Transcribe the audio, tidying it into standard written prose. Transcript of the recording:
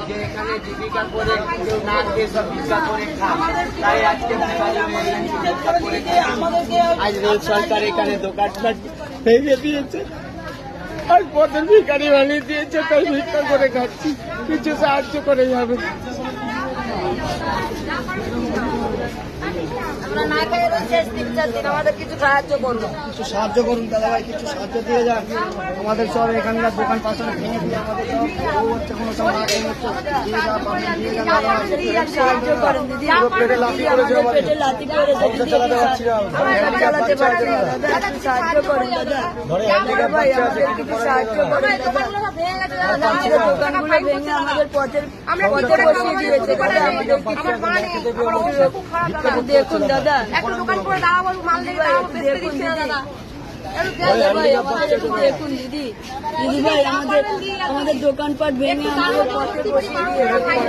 যে এখানে জীবিকা করে কেউ না খেয়ে সব ভিক্ষা করে খায়, তাই আজকে ভিক্ষা করে আজ রেল সরকার এখানে দোকানপাট ভেঙে দিয়েছে আর পথের ভিখারি বানিয়ে দিয়েছে, তাই ভিক্ষা করে খাচ্ছি, কিছু সাহায্য করে যাবে। আমাদের কিছু সাহায্য করুন, কিছু সাহায্য করুন দাদা ভাই, কিছু সাহায্য দিয়ে যান। আমাদের সব এখানকার দোকান পাশে ভেঙে দিয়ে আমাদের সব হচ্ছে, কোনো সব সাহায্য করেন দিদি। পেটে লাথি করেছে, পেটে লাথি করেছে, চালাতে পারছি না, চালাতে পারছি না দাদা, একটু সাহায্য করেন দাদা। ভাই আমাদের কিছু সাহায্য করেন দাদা। আমাদের দোকানগুলো ভেঙে আমাদের পথে বসিয়ে দিয়েছে দাদা। আমাদের দেখুন দাদা, দেখুন দিদি, দিদি ভাই আমাদের দোকানপাট ভেঙে আমাদের পথে বসিয়ে দিয়েছে।